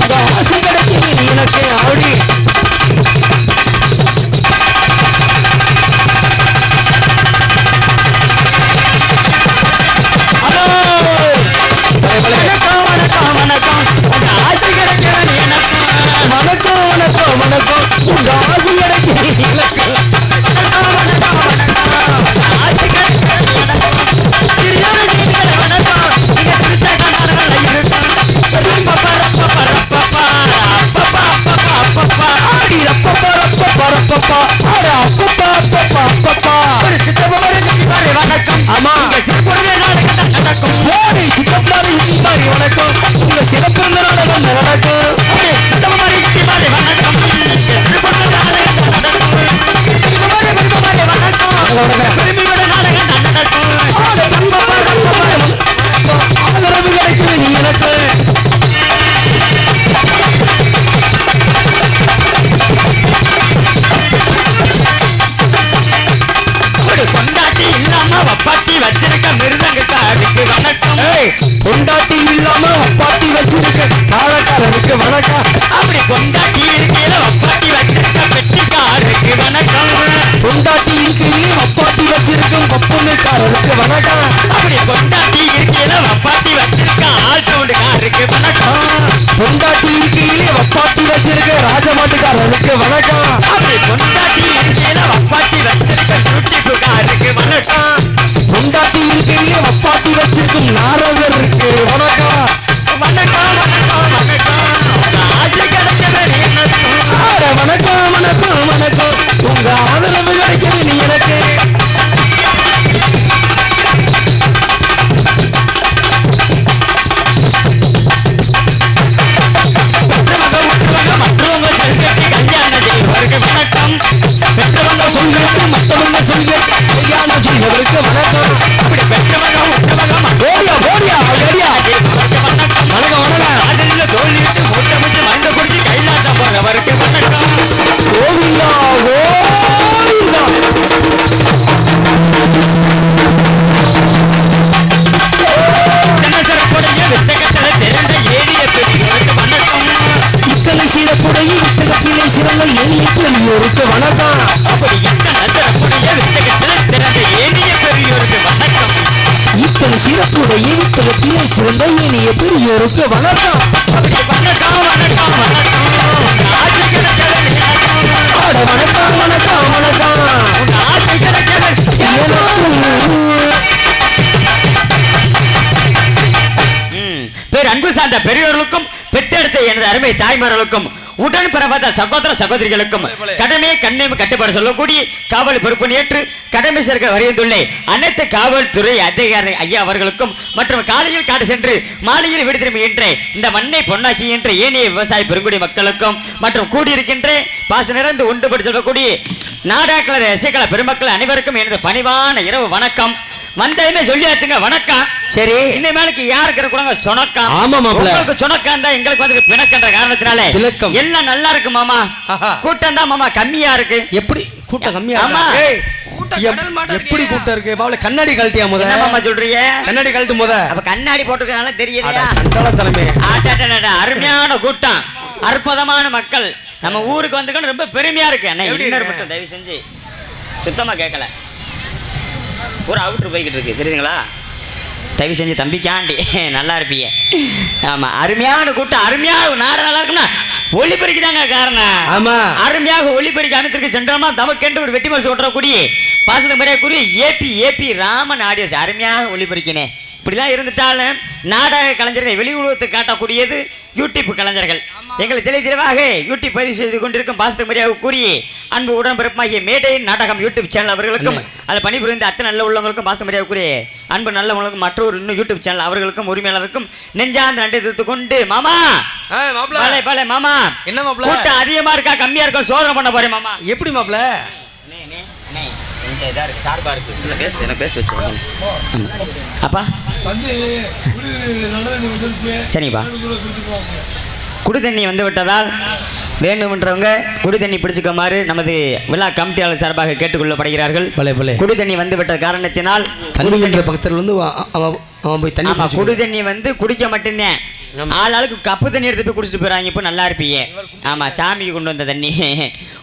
உங்க ஆசை கிடைக்குது எனக்கு ஆடி வணக்கம் வணக்கம் உங்க ஆசை கிடைக்கிறது எனக்கு வணக்கம் வணக்கம் வணக்கம் உங்க ஆசை கிடைக்கிறது எனக்கு வணக்கம் வணக்கம் வணக்கம் ஆசை கிடைக்கிறது எனக்கு தெரியாத நீங்கள் வணக்கம் நீங்க சிரித்த கண்ணால இருக்கும் ரப்பப்பா ரப்பப்பா ரப்பப்பா ரப்பப்பா ஆடி ரப்பப்பா ரப்பப்பா ரப்பப்பா ஆட அப்பப்பா அப்பப்பா அப்பப்பா ஒரு சித்தப்பா பாரு வணக்கம் ஆமா உங்க சிறப்புடைய நாடகம் நடக்கும் ஓடி சித்தப்பாரு இடி பாரு வணக்கம் உங்க சிறப்புடைய நாடகம் நடக்கும் சித்தப்பா பாரு இடி பாரு வணக்கம் சிறப்புடைய நாடகம் நடக்கும் சித்தப்பா பாரு வணக்கம் பெருமையோட நாடகம் நடக்கும் ஆட ரப்பப்பா ரப்பப்பா ஆதரவு கிடைக்குது நீ எனக்கு பொண்டாட்டி இல்லாம வப்பாட்டி வச்சிருக்க மிருதங்கக்காரருக்கு வணக்கம் பொண்டாட்டி இல்லாம வப்பாட்டி வச்சிருக்க காலக்காரருக்கு வணக்கம் அப்படி பொண்டாட்டி இருக்கையில வப்பாட்டி வச்சிருக்க பெட்டிக்காரருக்கு வணக்கம் பொண்டாட்டி இருக்கையில வப்பாட்டி வச்சிருக்கும் பப்புனுக்காரருக்கு வணக்கம் அப்படி பொண்டாட்டி இருக்கையில வப்பாட்டி வச்சிருக்க ஆள் சவுண்டுக்காரருக்கு வணக்கம் பொண்டாட்டி இருக்கையில வப்பாட்டி வச்சிருக்க ராஜமாட்டுக்காரருக்கு வணக்கம் அப்படி பொண்டாட்டி இருக்கையில வப்பாட்டி வச்சிருக்க யூடியூப்காரருக்கு வணக்கம் பொண்டாட்டி இருக்கையில வப்பாட்டி வச்சிருக்கும் நாரதருக்கு வணக்கம் வணக்கம் வணக்கம் வணக்கம் ஆசை கிடைக்கிறது எனக்கு வணக்கம் வணக்கம் வணக்கம் உங்க ஆதரவு கிடைக்கிறது நீ எனக்கு மற்றவங்க செல்வத்தை கல்யாணம் செய்வதற்கு வணக்கம் பெற்றவங்க சொல்லுக்கு மற்றவங்க சொல்லுக்கு கல்யாணம் செய்வதற்கு வணக்கம் அப்படி பெற்றவங்க உற்றவங்க ஓடியா ஓடியா ஓடியா வணக்கம் வணக்கம் வணக்கம் அதில் தோல்விட்டு மூட்டமிட்டு மண்ட குடிச்சு கைலாசம் போறவருக்கு வணக்கம் கோவிந்தா கோவிந்தா சிறப்புடைய வித்தகத்தில் சிறந்த ஏரிய பெரியவருக்கு வணக்கம் இத்தனை சிறப்புடைய வித்தகத்திலே சிறந்த ஏரிய பெரியோருக்கு வணக்கம் அப்படி இத்தனை சிறப்புடைய வித்தகத்தில் சிறந்த ஏரிய பெரியோருக்கு வணக்கம் இத்தனை சிறப்புடைய வித்தகத்திலே சிறந்த ஏரிய பெரியோருக்கு வணக்கம் அப்படி வணக்கம் வணக்கம் வணக்கம் ஆசை கிடைக்கிறது ஆட வணக்கம் வணக்கம் வணக்கம் உங்க ஆசை கிடைக்கிறது பேர் அன்பு சார்ந்த பெரியோர்களுக்கும் பெற்றெடுத்த எனது அருமை தாய்மார்களுக்கும் உடன் பிறந்த சகோதர சகோதரிகளுக்கும் கடமை கண்ணியம் கட்டுப்பாடு சொல்லக்கூடிய காவல் பொறுப்பு ஏற்று கடமை சேர்க்க வருகின்றுள்ள அனைத்து காவல்துறை அதிகாரி ஐயா அவர்களுக்கும் மற்றும் காலையில் காடு சென்று மாலையில் வீடு திரும்புகின்ற இந்த மண்ணை பொன்னாக்குகின்ற ஏனைய விவசாய பெருங்குடி மக்களுக்கும் மற்றும் கூடியிருக்கின்ற பாச நிறைந்து ஒன்றுபடி சொல்லக்கூடிய நாடாக்கள இசைக்கள பெருமக்கள் அனைவருக்கும் எனது பணிவான இரவு வணக்கம் வந்ததுமே சொல்லியாச்சுங்க வணக்கம் சரி இந்த மேலுக்கு யாருக்கு இருக்கிறாங்க சொணக்கம் ஆமா மாப்ள உங்களுக்கு சொணக்கம் தான் எங்களுக்கு வந்து பிணக்கன்ற காரணத்தினால எல்லாம் நல்லா இருக்கு மாமா கூட்டம் தான் மாமா கம்மியா இருக்கு எப்படி கூட்டம் கம்மியா ஆமா எப்படி கூட்டம் இருக்கு பாவல கண்ணாடி கழட்டியா முத என்ன மாமா சொல்றீங்க கண்ணாடி கழட்டு முத அப்ப கண்ணாடி போட்டுக்கனால தெரியலையா சண்டால தலைமே அருமையான கூட்டம் அற்புதமான மக்கள் நம்ம ஊருக்கு வந்து ரொம்ப பெருமையா இருக்கு அண்ணா இன்னொரு மட்டும் தயவு செஞ்சு சுத்தமா கேட்கல ஒரு அவுட்ரு போய்கிட்டு இருக்கு தெரியுதுங்களா தயவு செஞ்சு தம்பிக்காண்டி நல்லா இருப்பீங்க ஆமா அருமையான கூட்டம் அருமையாக நாடு நல்லா இருக்குன்னா ஒளிபெருக்கி தாங்க காரணம் ஆமா அருமையாக ஒளிபெருக்கி அனுப்பிச்சிருக்கு சென்றோம்னா தமக்கென்று ஒரு வெட்டி மனசு ஓட்டுறக்கூடிய பாசத்துக்கு மரியாதை கூறிய ஏபி ராமன் ஆடியோஸ் அருமையாக ஒளிபெருக்கினே இப்படிலாம் இருந்துட்டாலும் நாடக கலைஞர்களை வெளி உலகத்துக்கு காட்டக்கூடியது யூடியூப் கலைஞர்கள் எங்களுக்கு தெளிவாக யூடியூப் பதிவு செய்து கொண்டிருக்கும் பாசத்துக்கு மரியாதை கூறிய அன்பு உடன்பிறப்பாகிய மேடையின் நாடகம் யூடியூப் சேனல் அவர்களுக்கும் அதை பணிபுரிந்த அத்தனை நல்ல உள்ளவங்களுக்கும் பாசத்துக்கு மரியாதை கூறிய அன்பு நல்ல உள்ளவங்களுக்கும் மற்றொரு இன்னும் யூடியூப் சேனல் அவர்களுக்கும் உரிமையாளருக்கும் நெஞ்சார்ந்த நன்றி தெரிவித்துக் கொண்டு மாமா மாமா என்ன மாப்ள கூட்டம் அதிகமா இருக்கா கம்மியா இருக்கா சோதனை பண்ண போறேன் மாமா எப்படி மாப்ள அப்பா சரிப்பா குடி தண்ணி வந்து விட்டதால் வேண்டுமென்றவங்க குடி தண்ணி பிடிச்சுக்குமாறு நமது விழா கமிட்டியாளர் சார்பாக கேட்டுக்கொள்ளப்படுகிறார்கள். குடி தண்ணி வந்து விட்ட காரணத்தினால் பக்கத்தில் வந்து அவன் போய் தண்ணி குடி தண்ணி வந்து குடிக்க மட்டும்தான் ஆளுக்கு கப்பு தண்ணி எடுத்து போய் குடிச்சிட்டு போறாங்க. இப்போ நல்லா இருப்பீங்க. ஆமா, சாமிக்கு கொண்டு வந்த தண்ணி.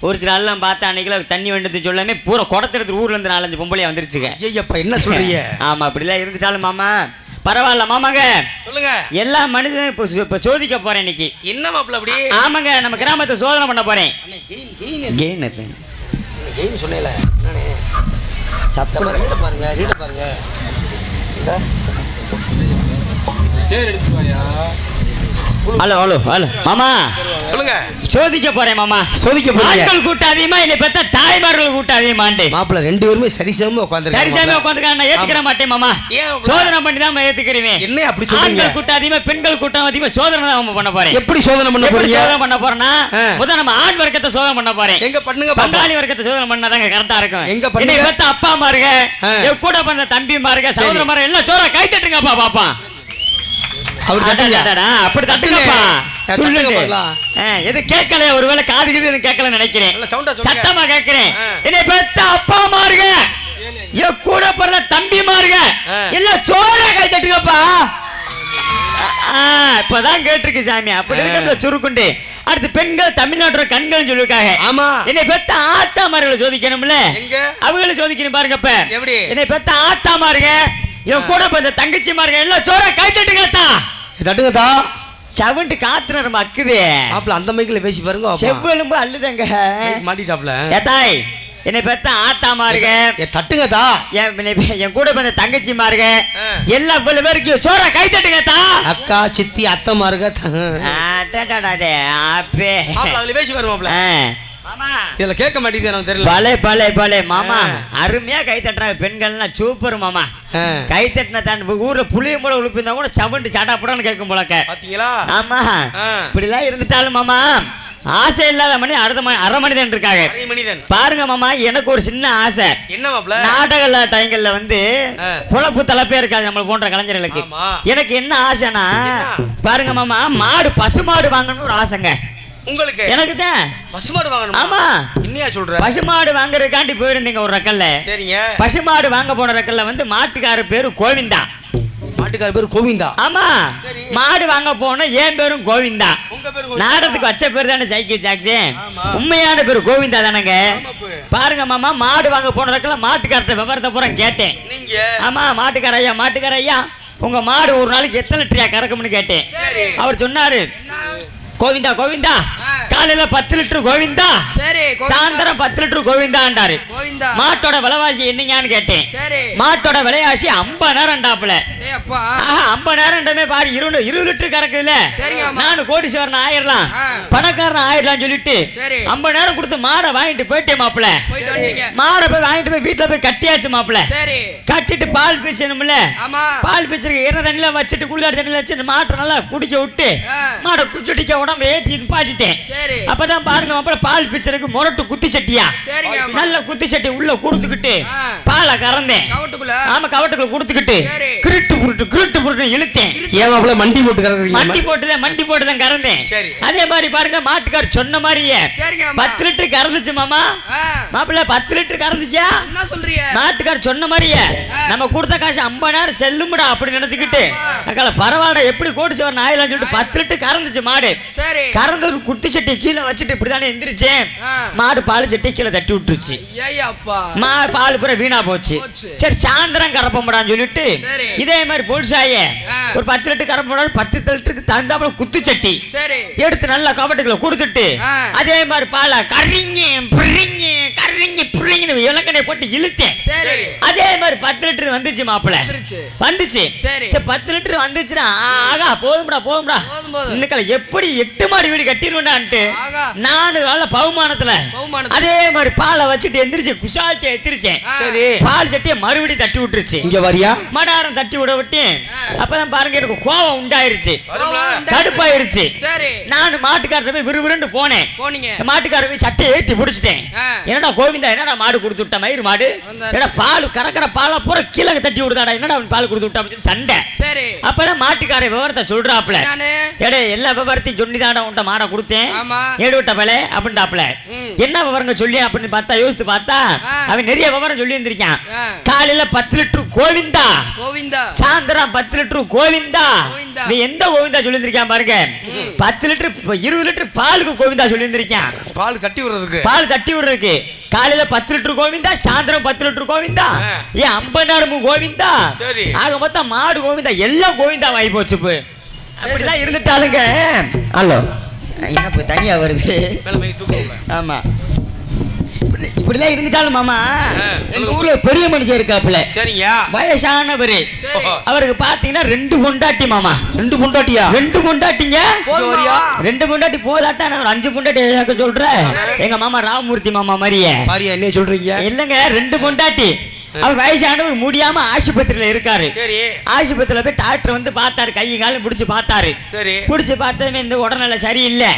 ஒரு சில ஆள்லாம் பார்த்தா அன்னைக்கு தண்ணி வேண்டது சொல்லாமே பூரா குடத்தை எடுத்து ஊர்ல இருந்து 4-5 பொம்பளையா வந்துருச்சுங்க. ஐயப்பா என்ன சொல்றீங்க? ஆமா, அப்படிலாம் இருந்துட்டாலும் மாமா பரவாயில்ல மாமாங்க. சொல்லுங்க. எல்லா மனிதனும் இப்ப சோதிக்க போறேன் இன்னைக்கு. என்ன மாப்பிள்ள அப்படி? ஆமாங்க, நம்ம கிராமத்தை சோதனை பண்ண போறேன். கெயின் சொன்னேல நானே. பாருங்க ரீட பாருங்க. சரி எடுத்து வாயா. ஹலோ ஹலோ ஹலோ மாமா சொல்லுங்க. சோதிக்க போறேன் மாமா. சோதிக்க போறீங்க. ஆட்கள் கூட்டம் அதிகமா இல்லை, பார்த்தா தாய்மார்கள் கூட்டம் அதிகமாண்டே. மாப்பிள்ள 2 பேருமே சரிசமமா உட்கார்ந்திருக்காங்க. சரிசமமா உட்கார்ந்திருக்காங்க. நான் ஏத்துக்கற மாட்டேன் மாமா. சோதனை பண்ணி தான் ஏத்துக்கிறேன். என்ன அப்படி சொல்றீங்க? ஆட்கள் கூட்டம் அதிகமா, பெண்கள் கூட்டம் அதிகமா, சோதனை தான் பண்ண போறேன். எப்படி சோதனை பண்ண போறீங்க? சோதனை பண்ண போறேன்னா முதல்ல நம்ம ஆண் வர்க்கத்தை சோதனை பண்ண போறேன். எங்க பண்ணுங்க? பங்காளி வர்க்கத்தை சோதனை பண்ணாதாங்க கரெக்ட்டா இருக்கும். எங்க பண்ணுங்க? என்னை பார்த்தா அப்பா மாருங்க, என் கூட பண்ண தம்பி மாருங்க, சகோதர மாருங்க எல்லாம் ஜோரா கை தட்டுங்கப்பா பாப்பா. அவர் தட்டுங்கடா. அப்படி தட்டுங்கப்பா. சொல்லுங்க. எது கேட்கல, ஒருவேளை காதுக்குது எனக்கு கேட்கல நினைக்கிறேன். சத்தமா கேட்கிறேன். என்னை பெத்த அப்பா மாருங்க, என் கூட பிறந்த தம்பி மாருங்க எல்லாம் சோறா கை தட்டுங்கப்பா. இப்பதான் கேட்டிருக்கு சாமி. அப்படி இருக்க சுருக்குண்டு. அடுத்து பெண்கள் தமிழ்நாட்டோட கண்கள் சொல்லிருக்காங்க. ஆமா, என்னை பெத்த ஆத்தா மார்களை சோதிக்கணும்ல, அவங்களை சோதிக்கணும் பாருங்க. இப்ப எப்படி என்னை பெத்த ஆத்தா மாருங்க, என் கூட பிறந்த தங்கச்சி மாருங்க எல்லாம் சோறா கை தட்டுங்கத்தா. தட்டுங்கத்தா. சவுண்ட் காத்து நம்ம அக்குது மாப்பிள்ள. அந்த மைக்கில பேசி பாருங்க. செவ்வெலும்பு அல்லுதங்க மாட்டிட்டாப்ல. ஏத்தாய் என்னை பெத்த ஆத்தா மாருங்க தட்டுங்கத்தா. என் கூட பிறந்த தங்கச்சி மாருங்க எல்லா பேருக்கும் சோறா கை தட்டுங்கத்தா. அக்கா சித்தி அத்தை மாருங்க. பேசி வருவாப்ல. இதுல கேட்க மாட்டேங்குது எனக்கு தெரியல. பலே பலே பலே மாமா, அருமையா கை தட்டுறாங்க பெண்கள்லாம். சூப்பர் மாமா. கை தட்டின தான் ஊர்ல புளிய மூளை உழுப்பிருந்தா கூட சவுண்டு சாட்டா போடான்னு கேட்கும் போலக்க. பாத்தீங்களா? ஆமா, இப்படிலாம் இருந்துட்டாலும் மாமா ஆசை இல்லாத மணி அரை மனிதன் இருக்காங்க பாருங்க மாமா. எனக்கு ஒரு சின்ன ஆசை. என்ன மாப்ள? நாடக டைங்கல்ல வந்து பொழப்பு தலைப்பே இருக்காது நம்ம போன்ற கலைஞர்களுக்கு. எனக்கு என்ன ஆசைனா பாருங்க மாமா, மாடு பசுமாடு வாங்கணும்னு ஒரு ஆசைங்க உங்களுக்கு. எனக்கு தான் பசுமாடு வாங்கணும். ஆமா, என்னையா சொல்ற? பசுமாடு வாங்குறதுக்காண்டி போயிருந்தீங்க ஒரு ரக்கல்ல. சரிங்க. பசுமாடு வாங்க போன ரக்கல்ல வந்து மாட்டுக்கார பேரு கோவிந்தா. மாட்டுக்கார பேரு கோவிந்தா? ஆமா. மாடு வாங்க போன என் பேரும் கோவிந்தா. நாடகத்துக்கு வச்ச பேர் தானே சைக்கிள் ஜாக்ஸி. உண்மையான பேரு கோவிந்தா தானங்க. பாருங்க மாமா, மாடு வாங்க போன ரக்கல்ல மாட்டுக்காரட்ட விவரத்தை பூரா கேட்டேன். ஆமா, மாட்டுக்கார ஐயா உங்க மாடு ஒரு நாளைக்கு எத்தனை லிட்டரியா கறக்கும்னு கேட்டேன். அவர் சொன்னாரு, கோவிந்தா கோவிந்தா காலையில 10 லிட்டர் கோவிந்தா, சாயந்தரம் 10 லிட்டர் கோவிந்தாண்டாரு. மாட்டோட விலைவாசி என்னங்கன்னு கேட்டேன். மாட்டோட விலைவாசி 50,000டாப்ல. 50,000 பாரு, 20 லிட்டர் கறக்குதுல. நானு கோடீஸ்வரன் ஆயிரலாம், பணக்காரன் ஆயிரலாம் சொல்லிட்டு 50,000 கொடுத்து மாடை வாங்கிட்டு போயிட்டேன் மாப்பிள்ள. மாடை போய் வாங்கிட்டு போய் வீட்டுல போய் கட்டியாச்சு மாப்பிள்ள. கட்டிட்டு பால் பீச்சணும்ல, பால் பீச்சருக்கு ஈர தண்ணில வச்சுட்டு குளிர் தண்ணில வச்சுட்டு மாட்டை நல்லா குடிக்க விட்டு மாடை குச்சிட்டிக்க உடம்பு ஏற்றி பாத்திட்டேன். அப்பதான் பாருங்க மாப்பிள்ள, பால் பிச்சருக்கு முரட்டு குத்தி சட்டியா நல்ல குத்தி சட்டி உள்ள கொடுத்துக்கிட்டு பாலை கறந்தேன். ஆமா, கவட்டுக்குள்ள கொடுத்துக்கிட்டு கிருட்டு புருட்டு இழுத்தேன். ஏன் மாப்பிள்ள மண்டி போட்டு கறக்குறீங்க? மண்டி போட்டுதான் கறந்தேன். அதே மாதிரி பாருங்க, மாட்டுக்கார் சொன்ன மாதிரியே 10 லிட்டர் கறந்துச்சு மாமா. மாப்பிள்ள 10 லிட்டர் கறந்துச்சா? என்ன சொல்றீங்க? மாட்டுக்கார் சொன்ன மாதிரியே நம்ம கொடுத்த காசு 50,000 செல்லும்டா அப்படி நினைச்சுக்கிட்டு பரவாயில்ல எப்படி கோடிச்சு வரணும் ஆயிரம் சொல்லிட்டு 10 லிட்டர் கறந்துச்சு மாடு. கறந்து ஒரு குட்டி சட்டி கீழே வச்சுட்டு இப்படிதானே எந்திரிச்சேன். மாடு பால் சட்டி கீழே தட்டி விட்டுருச்சு. பால் பூரா வீணா போச்சு. சரி சாயந்தரம் கறப்படான்னு சொல்லிட்டு இதே மாதிரி போல்சாய ஒரு 10 லிட்டர் கறப்ப 10 லிட்டருக்கு தகுந்தாப்புல குத்து சட்டி எடுத்து நல்லா கவட்டுக்குள்ள கொடுத்துட்டு அதே மாதிரி பாலை கறிங்கி இலக்கணை போட்டு இழுத்தேன். அதே மாதிரி 10 லிட்டர் வந்துச்சு மாப்பிள்ள. வந்துச்சு 10 லிட்டர் வந்துச்சுன்னா ஆகா போதும்டா இன்னைக்கு எப்படி 8 மாடி வீடு கட்டிடுவேன்டான்ட்டு 4 நாள்ல பவுமானத்துல அதே மாதிரி பாலை வச்சுட்டு எந்திரிச்சு குஷால்ட்டி எத்திரிச்சேன். பால் சட்டியை மறுபடியும் தட்டி விட்டுருச்சு. இங்க வரியா மடாரம் தட்டி விட விட்டு அப்பதான் பாருங்க எனக்கு கோவம் உண்டாயிருச்சு, கடுப்பாயிருச்சு. நான் மாட்டுக்காரர் போய் விறுவிறுன்னு போனேன். மாட்டுக்காரர் போய் சட்டையை ஏத்தி பிடிச்சிட்டேன். என்னடா கோவிந்தா, என்னடா மாடு கொடுத்து விட்ட மயிறு மாடு, ஏடா பால் கறக்கிற பாலை பூரா கீழே தட்டி விடுதாடா, என்னடா பால் கொடுத்து விட்டா சண்டை. அப்பதான் மாட்டுக்கார விவரத்தை சொல்றாப்ல, ஏடே எல்லா விவரத்தையும் சொல்லிதாடா உன்ட்ட மாடை கொடுத்தேன் ஏடு விட்ட பல அப்படின்ட்டாப்ல. என்ன விவரங்க சொல்லி அப்படின்னு பார்த்தா யோசித்து பார்த்தா அவன் நிறைய விவரம் சொல்லி இருந்திருக்கான். காலையில 10 லிட்டர் கோவிந்தா, சாயந்தரம் 10 லிட்டர் லிட்டர் கோவிந்தா. நீ எந்த கோவிந்தா சொல்லியிருக்கான் பாருங்க. 10 லிட்டர் 20 லிட்டர் பாலுக்கு கோவிந்தா சொல்லியிருக்கான். பால் தட்டி விடுறதுக்கு காலையில 10 லிட்டர் கோவிந்தா, சாயந்தரம் 10 லிட்டர் கோவிந்தா, ஏன் 50 நேரமும் கோவிந்தா. ஆக மொத்தம் மாடு கோவிந்தா, எல்லாம் கோவிந்தா வாங்கி போச்சு. அப்படிலாம் இருந்துட்டாலுங்க. ஹலோ, என்ன தனியா வருது? ஆமா, இப்படிலாம் இருந்துட்டாலும் மாமா, எங்க ஊர்ல பெரிய மனுஷன் இருக்காப்புல. சரிங்க, வயசானவரு. அவருக்கு பாத்தீங்கன்னா 2 பொண்டாட்டி மாமா. 2 பொண்டாட்டியா? 2 பொண்டாட்டிங்க. 2 பொண்டாட்டி போதாட்டா, நான் 5 பொண்டாட்டி சொல்றேன். எங்க மாமா ராமமூர்த்தி மாமா மாதிரியே என்ன சொல்றீங்க? இல்லங்க, 2 பொண்டாட்டி. அவர் வயசானவர் முடியாம ஆஸ்பத்திரியில இருக்காரு. ஆஸ்பத்திரியில போய் டாக்டர் வந்து பார்த்தாரு, கை காலம் பிடிச்சு பார்த்தாரு. பிடிச்சு பார்த்ததுமே இந்த உடல்நிலை சரியில்லை,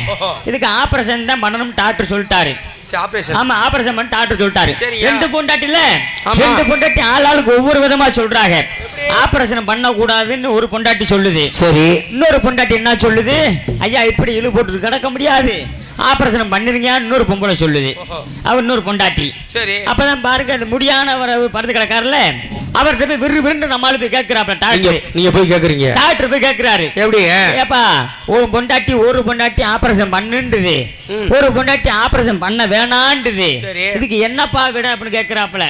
இதுக்கு ஆபரேஷன் தான் பண்ணணும் டாக்டர் சொல்லிட்டாரு. ஆமா, ஆபரேஷன் பண்ண டாக்டர் சொல்லிட்டாரு. 2 பொண்டாட்டில 2 பொண்டாட்டி ஆளாளுக்கு ஒவ்வொரு விதமா சொல்றாங்க. ஆபரேஷன் பண்ண கூடாதுன்னு ஒரு பொண்டாட்டி சொல்லுது. சரி, இன்னொரு பொண்டாட்டி என்ன சொல்லுது? ஐயா இப்படி இழு போட்டு கிடக்க முடியாது, ஆபரேஷன் பண்ணிருங்க. இன்னொரு பொம்பளை சொல்லுது, அவர் இன்னொரு பொண்டாட்டி. அப்பதான் பாருங்க, அந்த முடியானவர் படுத்து கிடக்காருல, அவர்கிட்ட போய் விரு நம்மளால போய் கேட்கிறாப்ல டாக்டர். நீங்க போய் கேக்குறீங்க? டாக்டர் போய் கேட்கிறாரு, எப்படி ஏப்பா ஒரு பொண்டாட்டி ஆபரேஷன் பண்ணுன்றது, ஒரு பொண்டாட்டி ஆபரேஷன் பண்ண வேணான்றது, இதுக்கு என்னப்பா விட அப்படின்னு கேட்கிறாப்ல.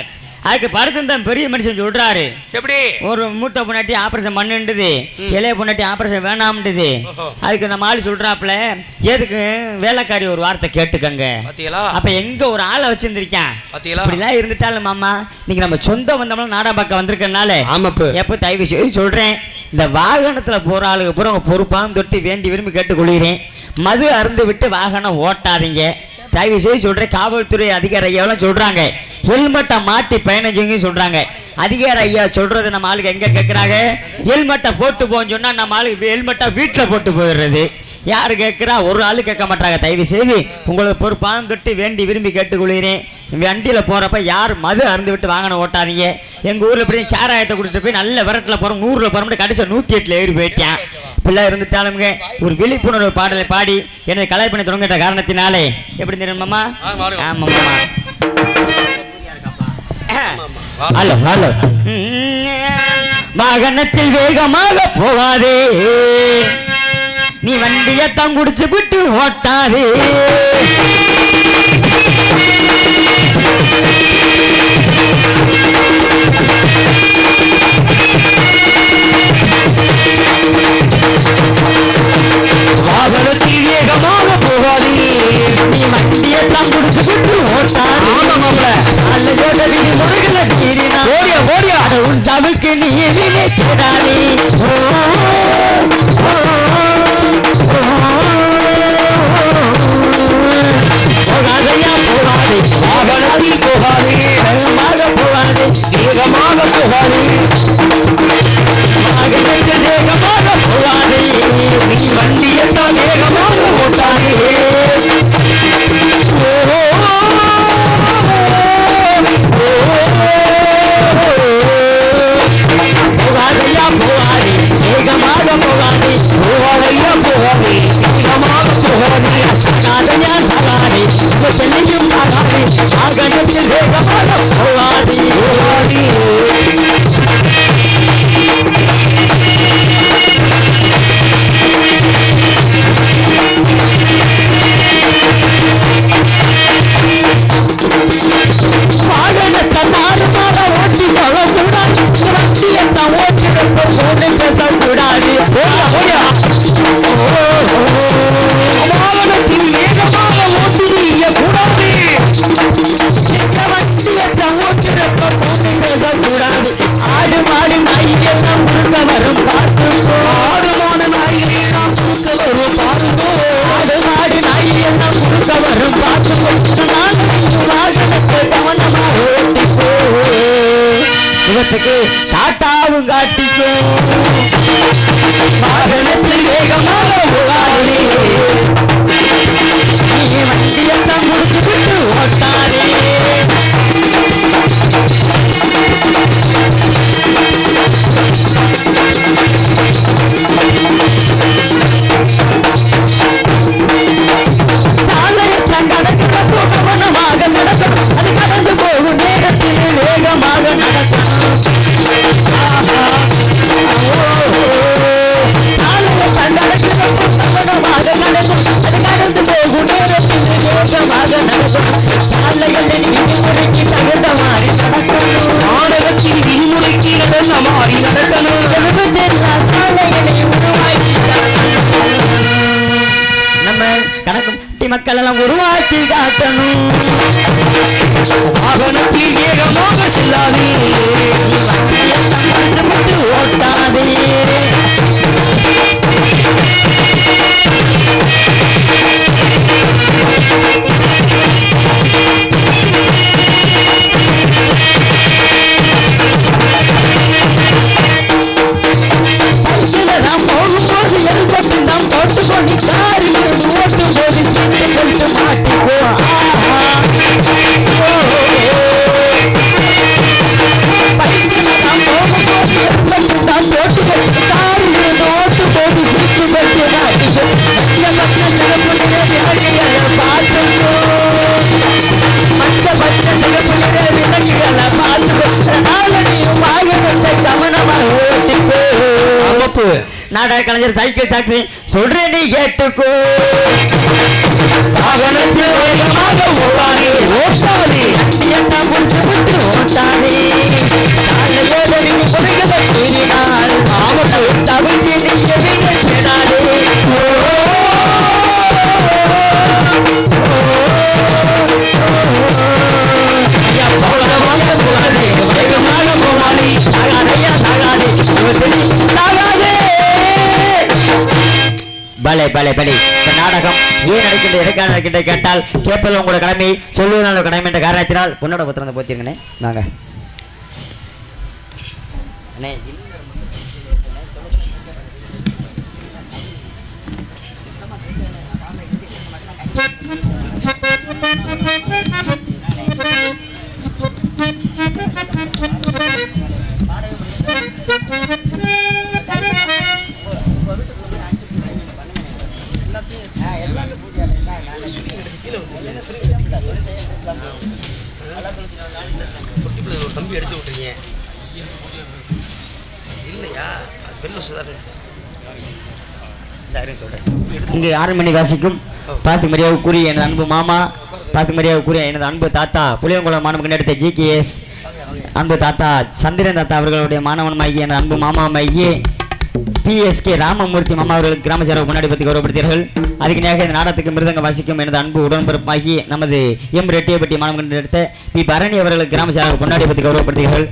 அதுக்கு படுத்து பெரிய மனுஷன் சொல்றாரு, எப்படி ஒரு மூட்டை பொண்டாட்டி ஆபரேஷன் பண்ணுன்றது, இளைய பொண்டாட்டி ஆபரேஷன் வேணாம்ன்றது. அதுக்கு நம்ம ஆளு சொல்றாப்புல, எதுக்கு வேலைக்காரி ஒரு வார்த்தை கேட்டுக்கங்க. அப்ப எங்க ஒரு ஆளை வச்சிருந்திருக்கேன். அப்படிலாம் இருந்துட்டாலும் மாமா, நீங்க நம்ம சொந்த வந்தோம்னா நாடா பக்கம் வந்திருக்கனால எப்ப தயவு செய்து சொல்றேன், இந்த வாகனத்துல போற ஆளுக்கு பூரா பொறுப்பாம் தொட்டி வேண்டி விரும்பி கேட்டுக்கொள்கிறேன், மது அருந்து விட்டு வாகனம் ஓட்டாதீங்க. தயவு செய்து சொல்றேன், காவல்துறை அதிகாரி ஐயாவெல்லாம் சொல்றாங்க, ஹெல்மெட்டை மாட்டி பயணம் சொல்றாங்க. அதிகாரி ஐயா சொல்றது நம்ம ஆளுக்கு எங்க கேட்கறாங்க? ஹெல்மெட்டை போட்டு போன்னு சொன்னா நம்ம ஆளுக்கு ஹெல்மெட்டை வீட்டில் போட்டு போயிடுறது. யாரு கேட்கிறா? ஒரு ஆளு கேட்க மாட்டாங்க. தயவு செய்து உங்களுக்கு பொறுப்பான தொட்டு வேண்டி விரும்பி கேட்டுக்கொள்கிறேன், வண்டியில போறப்ப யார் மது அருந்து விட்டு வாகனம் ஓட்டாதீங்க. எங்க ஊர்ல எப்படி சாராயத்தை குடிச்சிட்டு போய் நல்ல விரட்டில் போறோம், 100ல் போறோம், கடைசி 108ல் ஏறி போயிட்டேன். பிள்ளை இருந்துட்டாலுங்க ஒரு விழிப்புணர்வு பாடலை பாடி என்னை கலை பண்ணி தொடங்கிட்ட காரணத்தினாலே எப்படி தெரியுமாமா? ஆமாம்மா. ஹலோ ஹலோ, வாகனத்தில் வேகமாக போகாதே, நீ வண்டியத்தான் குடிச்சு விட்டு ஓட்டாதே. வாகனத்தில் வேகமாக போகாதே, நீ வண்டியத்தான் குடிச்சு விட்டு ஓட்டாதே. உன் சவுக்கு நீ நினைக்கிறானே, போகாதையா போகாதே, வாகனத்தில் போகாதே, வேகமாக போகாதே, வேகமாக போகாதே, வாகனத்தில் வேகமாக போகாதே, நீ வண்டியத்தான் வேகமாக ஓட்டாதே. போகாதையா போகாதே, வேகமாக போகாதே, போகாதையா போகாதே, வேகமாக போகாதே, சகாதையா சகாதே, பெண்ணையும் சகாதே, வாகனத்தில் வேகமாக போகாதே போகாதே. வாகனத்தை தாறுமாற ஓட்டி போகக்கூடாது, வண்டியத்தை ஓட்டிடப்போ போட்டு பேசக்கூடாது. வாகனத்தில் வேகமாக ஓட்டிய கூடாது, வண்டியத்தை ஓட்டிடப்போ போட்டு பேசக்கூடாது. ஆடு மாடு நாய்கெல்லாம் குறுக்க வரும் பார்த்துக்கோ, ஆடு மாடு நாய்கெல்லாம் குறுக்க வரும் பார்த்துக்கோ, ஆடு மாடு நாய்கெல்லாம் குறுக்க வரும் பார்த்துக்கோ. வாகனத்தை கவனமாக ஓட்டிக்கோ, இவத்துக்கு டாட்டாவும் காட்டிக்கோ. வாகனத்தில் வேகமாக போகாதே, நீ வண்டியெல்லாம் முடிச்சு விட்டு ஓட்டாதே. சாலையெல்லாம் நடக்கிறப்போ கவனமாக நடக்கணும், அது கடந்து போகும் நேரத்தில் வேகமாக நடக்கணும். நம்ம கணக்கு மக்கள் எல்லாம் உருவாக்கி காட்டணும். வாகனத்தில் வேகமாக செல்லாதே, ஓட்டாதே. நாம் போகும்போது எல்பட்டு நாம் போட்டுக்கொண்டு காரி ஓட்டும் போது சீட்டை கொண்டு மாட்டிக்கோ. நாடக கலைஞர் சைக்கிள் சாக்சி சொல்றேன் நீ கேட்டுக்கோ. பலே பலே பலே. இந்த நாடகம் ஏன் நடக்கின்ற எதற்காக நடக்கின்ற கேட்டால் கேட்பது உங்களோட கடமை, சொல்லுவதான கடமை என்ற காரணத்தினால் பொண்ணோட பத்திரம் போத்திருங்கண்ணே. நாங்க தம்பி எடுத்து விட்டுறீங்க இல்லையா? இங்கே 6 மணி வாசிக்கும் பார்த்து மரியாதை கூறிய எனது அன்பு மாமா, பார்த்து மரியாதை கூறிய எனது அன்பு தாத்தா, புளியங்குளம் மாணவன் எடுத்த GKS அன்பு தாத்தா சந்திரன் தாத்தா அவர்களுடைய மாணவனமாகிய எனது அன்பு மாமாமாகிய PSK ராமமூர்த்தி மாமா அவர்களுக்கு கிராம சேவை முன்னாடி பற்றி கௌரவப்படுத்தீர்கள். அதுக்கு நேராக இந்த நாடகத்துக்கு மிருதங்க வாசிக்கும் எனது அன்பு உடன்பிறப்பாகி நமது ரெட்டியப்பட்டி மாணவன் எடுத்த பி பரணி அவர்களுக்கு கிராம சேவை முன்னாடி பற்றி கௌரவப்படுத்தீர்கள்.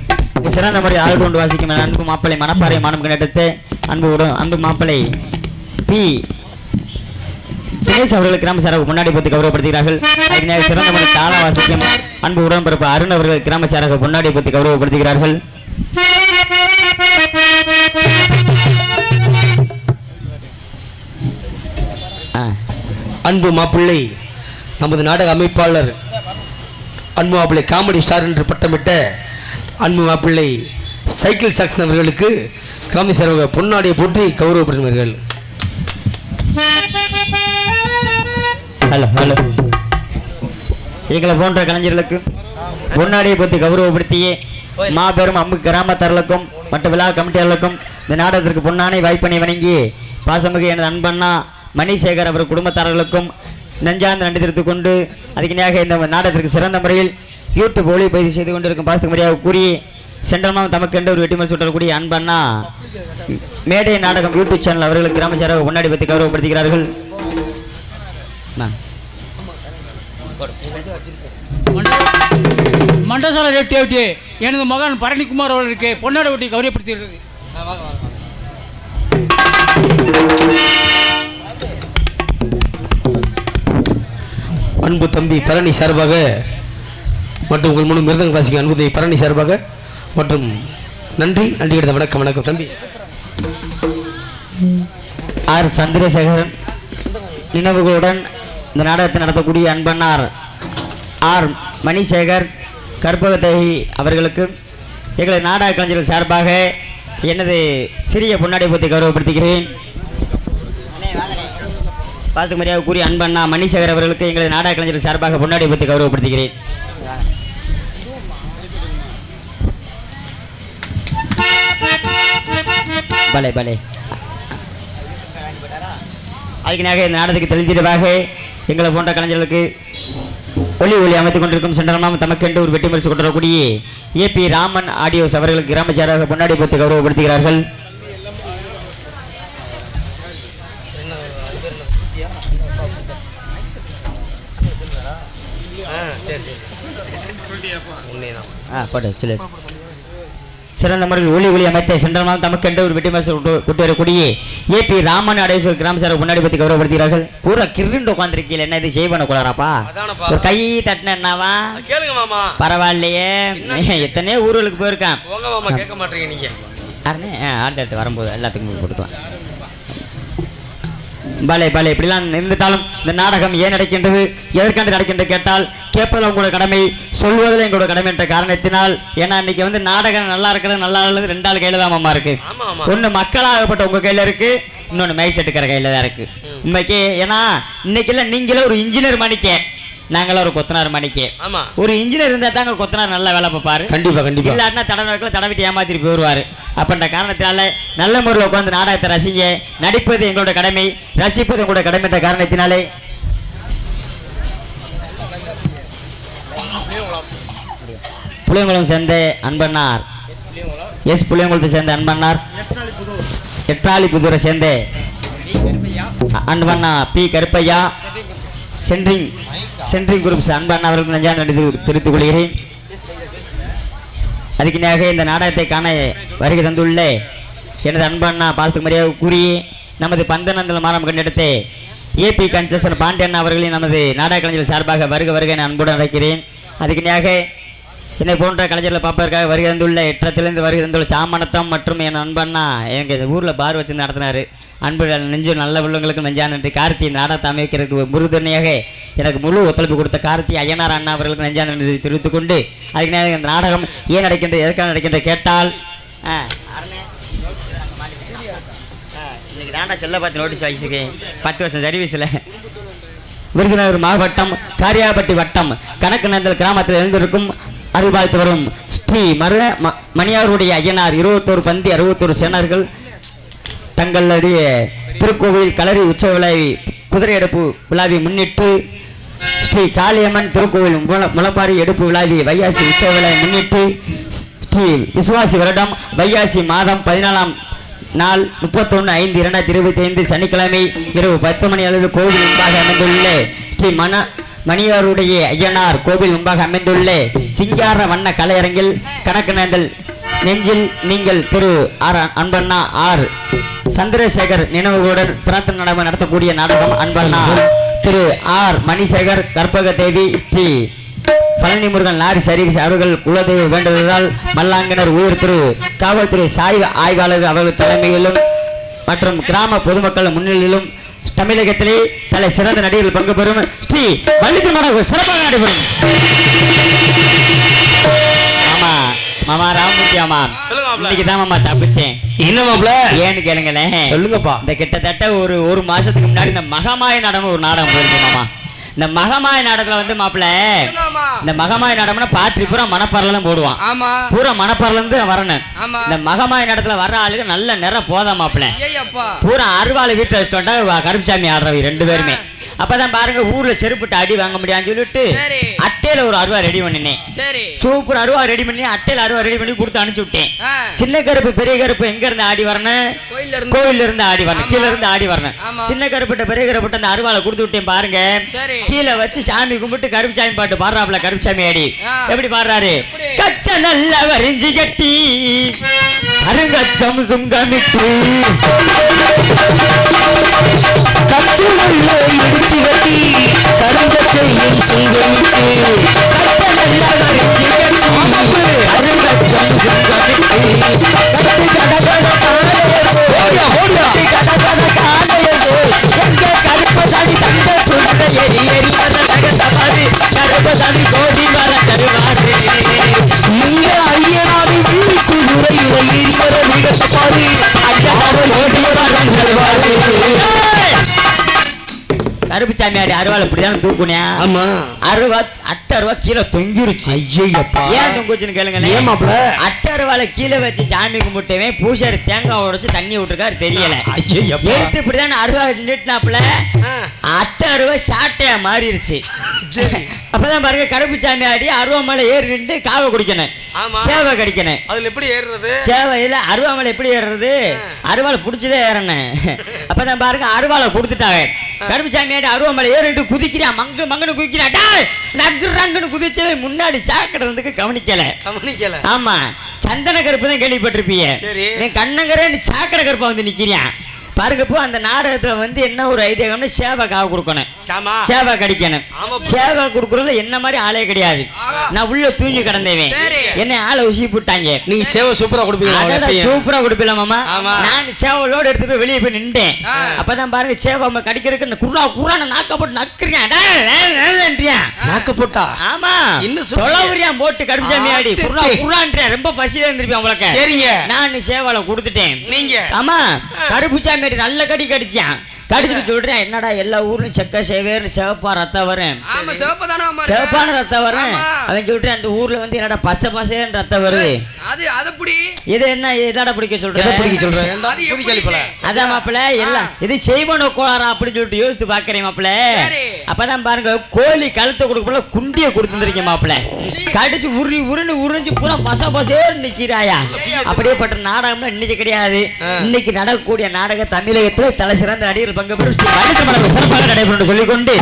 சிறந்த முறை ஆழ்கொண்டு வாசிக்கும் என அன்பு மாப்பிள்ளை மணப்பாறை மாணவன் எடுத்த அன்பு மாப்பிள்ளை பி தினேஷ் அவர்களுக்கு கிராம சேவை முன்னாடி பற்றி கௌரவப்படுத்துகிறார்கள். அதுக்கு நேராக சிறந்த முறை தாள வாசிக்கும் அன்பு உடன்பிறப்பு அருண் அவர்கள் கிராம சேவை முன்னாடி பற்றி கௌரவப்படுத்துகிறார்கள். அன்பு மாப்பிள்ளை நமது நாடக அமைப்பாளர் அன்பு மாப்பிள்ளை காமெடி ஸ்டார் என்று பட்டமிட்ட அன்பு மாப்பிள்ளை சைக்கிள் சாக்சன் அவர்களுக்கு கிராம சேவக பொன்னாடியை போற்றி கௌரவப்படுத்துவார்கள். Hello hello. எங்களை போன்ற கலைஞர்களுக்கு பொன்னாடியை பற்றி கௌரவப்படுத்தியே மாபெரும் அம்பு கிராமத்தார்களுக்கும் மற்ற விழா கமிட்டியாளர்களுக்கும் இந்த நாடகத்திற்கு பொன்னானை வாய்ப்பினை வணங்கி பாசமிகு எனது அன்பண்ணா மணிசேகர் அவர் குடும்பத்தாரர்களுக்கும் நெஞ்சார்ந்த நன்றி தெரிவித்துக் கொண்டு அதுக்கு நேராக இந்த நாடகத்திற்கு சிறந்த முறையில் யூடியூப் ஒளிப்பதிவு செய்து கொண்டிருக்கும் பாசத்துக்கு முறையாக கூறி சென்றமாம் தமக்கென்று ஒரு வெட்டிமல் சுற்றக்கூடிய அன்பண்ணா மேடை நாடகம் யூடியூப் சேனல் அவர்களுக்கு கிராம சேவை முன்னாடி பற்றி கௌரவப்படுத்துகிறார்கள். மண்டசால ரெட்டி எனது மகன் பரணிக்குமார் அவர்களுக்கு பொன்னாடை ஒட்டி கௌரவப்படுத்துகிறது. அன்பு தம்பி பரணி சார்பாக மற்றும் உங்கள் மூலம் மிருதங்க வாசிக்கும் அன்பு தம்பி பரணி சார்பாக மற்றும் நன்றி நன்றி கிடைத்த வணக்கம். வணக்கம் தம்பி. ஆர் சந்திரசேகரன் நினைவுகளுடன் இந்த நாடகத்தை நடத்தக்கூடிய அன்பண்ணார் ஆர் மணிசேகர் கற்பகதேவி அவர்களுக்கு எங்களது நாடக கலைஞர்கள் சார்பாக எனது சிறிய பொன்னாடை பற்றி கௌரவப்படுத்துகிறேன். பாசு மரியாதை கூறிய அன்பண்ணா மணிசேகர் அவர்களுக்கு எங்களது நாடக கலைஞர்கள் சார்பாக பொன்னாடை பற்றி கௌரவப்படுத்துகிறேன். பலே பலே. அதுக்கு நாக இந்த நாடகத்துக்கு தெளிந்தீர்வாக எங்களை போன்ற கலைஞர்களுக்கு ஒளி அமைத்துக் கொண்டிருக்கும் சென்றமாம் தமக்கென்று ஒரு வெற்றி பரிசு கொண்டிருக்கக்கூடிய ஏபி ராமன் ஆடியோஸ் அவர்களுக்கு கிராம சேராக பொன்னாடி போட்டு கௌரவப்படுத்துகிறார்கள். சிறந்த முறையில் ஒளி அமைத்த சென்றமாம் தமக்கென்று ஒரு வெற்றி பரிசு கொண்டு வரக்கூடிய ஏபி ராமன் ஆடியோஸ் கிராம சேராக பொன்னாடி போட்டு கௌரவப்படுத்துகிறார்கள். பூரா கிருண்டு உட்காந்துருக்கீங்க, என்ன இது செய்வன குளராப்பா? ஒரு கை தட்டின என்னவா கேளுங்க மாமா. பரவாயில்லையே, எத்தனையோ ஊர்களுக்கு போயிருக்கான். கேட்க மாட்டீங்க நீங்க. அடுத்து வரும்போது எல்லாத்துக்கும் கொடுக்கலாம். பலே பலே இப்படிலாம் இருந்துட்டாலும் இந்த நாடகம் ஏன் நடக்கின்றது, எதற்காண்டு நடக்கின்றது கேட்டால் கேட்பதில் உங்களோட கடமை, சொல்வதில் எங்களோட கடமை என்ற காரணத்தினால். ஏன்னா இன்னைக்கு வந்து நாடகம் நல்லா இருக்கிறது நல்லா உள்ளது ரெண்டு ஆள் கையில தான் மாமா இருக்கு. ஒன்று மக்களாகப்பட்ட உங்க கையில இருக்கு, இன்னொன்று மைக் செட்டுக்கிற கையில தான் இருக்கு உண்மைக்கு. ஏன்னா இன்னைக்கெல்லாம் நீங்களே ஒரு இன்ஜினியர் மணிக்க, நாங்களும் ஒரு கொத்தனார் மணிக்கு. ஒரு இன்ஜினியர் இருந்தா தாங்க கொத்தனார் நல்ல வேலை பார்ப்பாரு. கண்டிப்பா கண்டிப்பா. இல்லாட்டினா தடவிட்டு ஏமாத்திட்டு போயிடுவாரு. அப்படின்ற காரணத்தினால நல்ல முறையில் உட்காந்து நாடகத்தை ரசிங்க. நடிப்பது எங்களோட கடமை, ரசிப்பது எங்களோட கடமை என்ற காரணத்தினாலே புளியங்குளம் சேர்ந்த அன்பண்ணார், எஸ் புளியங்குளத்தை சேர்ந்த அன்பண்ணார், எட்டாளி புதூரை சேர்ந்த அன்பண்ணா பி கருப்பையா, சென்ட்ரிங் குரூப்ஸ் அன்பண்ணா அவர்களுக்கு நெஞ்சான நன்றி தெரிவித்துக் கொள்கிறேன். அதுக்கினாக இந்த நாடகத்தை காண வருகை தந்துள்ள எனது அன்பண்ணா பாசத்துக்கு மரியாதை கூறி நமது பந்தநந்தல் மாறம் கண்டெடுத்த ஏபி கன்செஷன் பாண்டியன் அவர்களின் நமது நாடக கலைஞர்கள் சார்பாக வருக என அன்புடன் அழைக்கிறேன். அதுக்கினாக என்னை போன்ற கலைஞர்களை பார்ப்பதற்காக வருகை தந்துள்ள எட்டத்திலிருந்து வருகை தந்துள்ள சாமணத்தம் மற்றும் என் அன்பண்ணா எங்கள் ஊரில் பார் வச்சு நடத்தினார். அன்பு நெஞ்சு நல்ல உள்ளவங்களுக்கு நெஞ்சான நன்றி. கார்த்தி நாடகத்தை அமைக்கிறதுக்கு முருதனையாக எனக்கு முழு ஒத்துழைப்பு கொடுத்த கார்த்தி ஐயனார் அண்ணா அவர்களுக்கு நெஞ்சான நன்றி தெரிவித்துக் கொண்டு அதுக்கு நேரம் இந்த நாடகம் ஏன் நடக்கின்றது, எதற்காக நடக்கின்ற கேட்டால் இன்னைக்கு தாண்டா செல்ல பார்த்து நோட்டீஸ் வாங்கிச்சுக்கு 10 வருஷம் சர்வீஸில் விருதுநகர் மாவட்டம் காரியாபட்டி வட்டம் கணக்கு நந்தல் கிராமத்தில் எழுந்திருக்கும் அருள்பாய்த்து வரும் ஸ்ரீ மணியாருடைய ஐயனார் 21 பந்தி 61 சேனர்கள் தங்களுடைய திருக்கோவில் களரி உற்சவ விழாவை குதிரை எடுப்பு விழாவை முன்னிட்டு ஸ்ரீ காளியம்மன் திருக்கோவில் முளப்பாரி எடுப்பு விழாவை வையாசி உற்சவ விழாவை முன்னிட்டு ஸ்ரீ விசுவாசி வருடம் வையாசி மாதம் 14ஆம் நாள் 31/5/2025 சனிக்கிழமை இரவு 10 மணி அளவில் கோவில் முன்பாக அமைந்துள்ள ஸ்ரீ மணியாருடைய ஐயனார் கோவில் முன்பாக அமைந்துள்ள சிங்கார வண்ண கலையரங்கில் கணக்கு நேர்ந்தல் நெஞ்சில் நீங்கள் திரு அன்பண்ணா ஆர் சந்திரசேகர் நினைவுகளுடன் பிரார்த்தனை நாடகம் நடத்தக்கூடிய நாடகம் அன்பண்ணா திரு ஆர் மணிசேகர் கற்பக தேவி ஸ்ரீ பழனி முருகன் லாரி சர்வீஸ் அவர்கள் குலதெய்வ வேண்டுவதால் மல்லாங்கனர் உயிர் திரு காவல்துறை சாய்வு ஆய்வாளர் அவர்கள் தலைமையிலும் மற்றும் கிராம பொதுமக்கள் முன்னிலையிலும் தமிழகத்திலே பல சிறந்த நடிகர்கள் பங்கு பெறும் ஸ்ரீ வள்ளிக்கு நாடகம் சிறப்பாக நடைபெறும். ஆமா மாமா ராமமூர்த்தி மாமா இன்னைக்கு தான் மாமா தப்பிச்சேன். என்ன மாப்ள ஏன்னு கேளுங்களேன். சொல்லுங்கப்பா. இந்த கிட்டத்தட்ட ஒரு மாசத்துக்கு முன்னாடி இந்த மகமாய நாடகம் ஒரு நாடகம் போயிருக்கு மாமா. இந்த மகமாய நாடகத்துல வந்து மாப்பிள்ள இந்த மகமாய நாடகம்னா பாட்டி பூரா மணப்பாறையில தான் போடுவான். பூரா மணப்பாறையில இருந்து வரணும். இந்த மகமாய நாடகத்துல வர்ற ஆளுக்கு நல்ல நிறம் போதா மாப்பிள்ள. பூரா அருவாளை வீட்டை வச்சுட்டு வந்தா கருப்புசாமி ஆடுறவங்க 2 பேருமே. அப்பதான் பாருங்க ஊர்ல செருப்புட்டு அடி வாங்க முடியாதுன்னு சொல்லிட்டு அட்டையில ஒரு அருவா ரெடி பண்ணினேன். சூப்பர் அருவா ரெடி பண்ணி அட்டையில அருவா ரெடி பண்ணி கொடுத்து அனுப்பிச்சு விட்டேன். சின்ன கருப்பு பெரிய கருப்பு எங்க இருந்து ஆடி வரணும், கோயில இருந்து ஆடி வரணும், கீழே இருந்து ஆடி வரணும். சின்ன கருப்புட்ட பெரிய கருப்புட்ட அந்த அருவாளை கொடுத்து விட்டேன் பாருங்க. கீழே வச்சு சாமி கும்பிட்டு கருப்பு சாமி பாட்டு பாடுறாப்ல. கருப்பு சாமி ஆடி எப்படி பாடுறாரு, கச்ச நல்ல வரிஞ்சி கட்டி அருங்கச்சம் சுங்கமிட்டு கச்சு நல்ல எடுத்து கட்டி கருங்கச்சையும் சுங்கமிட்டு கச்ச நல்ல வரிஞ்சி கட்டி அருங்கச்சம் சுங்கமிட்டு கச்சு கடகட காலையோ எங்க கருப்பசாமி தந்த சுருந்த எரி எரிவத நகத்தவாறு கருப்பசாமி கோடி வர தருவாரு இங்க ஐயனாரி வீட்டு உரையுரை எரிவத நிகழ்த்தப்பாரு ஐயாவை ஓடி வர தருவாரு. கருப்புசாமி ஆடி அருவாள் இப்படிதான் தூக்குனேன். ஆமா அருவா அட்டை அருவா கீழே தொங்கிருச்சு. ஐயப்பா ஏன் தொங்குச்சுன்னு கேளுங்க. ஏமாப்ல அட்டை அருவாளை கீழே வச்சு சாமி கும்பிட்டவே பூசாரி தேங்காய் உடைச்சு தண்ணி விட்டுருக்காரு தெரியல. எடுத்து இப்படிதான் அருவா செஞ்சுட்டாப்ல அட்டை அருவா சாட்டையா மாறிடுச்சு. சரி. அப்பதான் பாருங்க கருப்பு சாமி ஆடி அருவாமலை ஏறி நின்று காவை குடிக்கணும், ஆமா. சேவை கடிக்கணும். அதுல எப்படி ஏறுறது? சேவையில அருவாமலை எப்படி ஏறுறது? அருவாளை பிடிச்சதே ஏறணும். அப்பதான் பாருங்க அருவாளை கொடுத்துட்டாங்க. கருப்பு சாமி ஆடி அருவாமலை ஏறிட்டு குதிக்கிறான், மங்குன்னு குதிக்கிறான். நங்குன்னு குதிச்சவே முன்னாடி சாக்கடை வந்து கவனிக்கல. ஆமா, சந்தன கருப்பு தான் கேள்விப்பட்டிருப்பீங்க. என் கண்ணங்கரேன்னு சாக்கடை கருப்பா வந்து நிக்கிறியான். பாருங்க, இப்போ அந்த நாடகத்துல வந்து என்ன ஒரு ஐடியாம்னா சேவை காவு கொடுக்கணும், சேவை கடிக்கணும். சேவை கொடுக்கறது என்ன மாதிரி ஆளே கிடையாது. நான் உள்ள தூங்கி கிடந்தேன், என்ன ஆளை உசி போட்டாங்க. நீங்க சேவை சூப்பரா கொடுப்பீங்க. சூப்பரா கொடுப்பீங்க மாமா. நான் சேவலோட எடுத்து போய் வெளியே போய் நின்றேன். அப்பதான் பாருங்க சேவை கடிக்கிறதுக்கு குறா குறான நாக்க போட்டு நக்குறியான், நாக்க போட்டா. ஆமா, தொலைவுறியான் போட்டு கருப்பு சாமி ஆடி குறா குறான்றேன். ரொம்ப பசியா இருந்திருப்பேன் உங்களுக்கு. சரிங்க, நான் சேவலை கொடுத்துட்டேன். நீங்க ஆமா, கருப்பு சாமி நல்ல கடி கடிச்சான். கடிச்சுட்டு சொல்றேன், என்னடா எல்லா ஊர்லயும் செக்க சேவேர்னு சிவப்பா ரத்தம் வரும், சிவப்பான ரத்தம் வரும். அவன் சொல்றேன், அந்த ஊர்ல வந்து என்னடா பச்சை பசேன்னு ரத்தம் வருது. இது என்ன இதோட பிடிக்க சொல்றேன். அதான் மாப்பிள்ள எல்லாம் இது செய்வன கோளாரா அப்படின்னு சொல்லிட்டு யோசித்து பாக்குறேன் மாப்பிள்ள. அப்பதான் பாருங்க கோழி கழுத்தை கொடுக்க குண்டிய கொடுத்துருக்கேன் மாப்பிள்ள. கடிச்சு உருண்டு உறிஞ்சு பூரா பசேன்னு நிக்கிறாயா. அப்படியே பட்ட நாடகம்னா இன்னைக்கு கிடையாது. இன்னைக்கு நடக்கக்கூடிய நாடக தமிழகத்தில் தலை சிறந்த நடிகர் பங்கு பெறும் சிறப்பாக நடைபெறும் என்று சொல்லிக்கொண்டு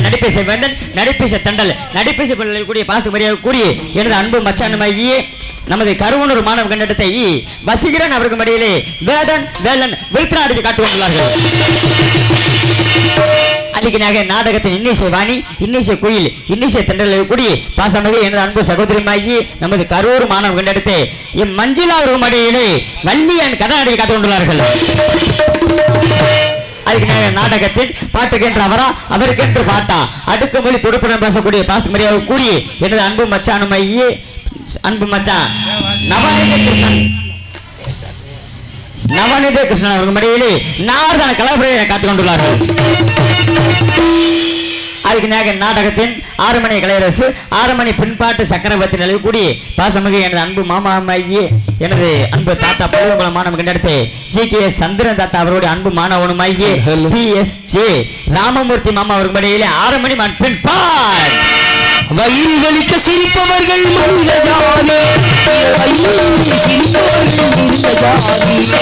நடிப்பேச வேண்டன் நடிப்பேச தண்டல் நடிப்பேச கூடிய பாசு மரியாதை கூடிய எனது அன்பு மச்சானமாகியே நமது கருவனூர் மாணவ கண்டத்தை வசீகரன் அவருக்கு மடியிலே வேலன் விழுத்தனாடி காட்டுவார்கள். அதுக்கு நாடகத்தின் இன்னிசை வாணி, இன்னிசை குயில், இன்னிசை தண்டல் கூடிய பாசமாக எனது அன்பு சகோதரிமாகி நமது கரூர் மாணவ கண்டத்தை மஞ்சிலா அவருக்கு மடியிலே வள்ளியன் கதாநாடியை காத்துக் கொண்டுள்ளார்கள். அதுக்கு நாடகத்தில் பாட்டுக்கென்று அவரா அவருக்கென்று பாட்டா அடுக்கு மொழி துடுப்புடன் பேசக்கூடிய பாச மரியாதை கூடி எனது அன்பு மச்சானுமையே அன்பு மச்சான் நவநீத கிருஷ்ணன் அவர்கள் மடியிலே நார்தான கலாபுரையை காத்துக் கொண்டுள்ளார்கள். அதுக்கு நாடகத்தின் 6 மணி கலையரசு 6 மணி பின்பாட்டு சக்கரவர்த்தி நிலவு கூடி பாசமிகு எனது அன்பு மாமாமையே எனது அன்பு தாத்தா பள்ளிகுளம் மாணவ கண்டெடுத்து GKS சந்திரன் தாத்தா அவருடைய அன்பு மாணவனுமாகிய PSJ ராமமூர்த்தி மாமா அவர்கள் மடியிலே 6 மணி பின்பாட் வயிறு வலிக்க சிரிப்பவர்கள் மனித ஜாதி, சிரிப்பவர்கள் மனித ஜாதி.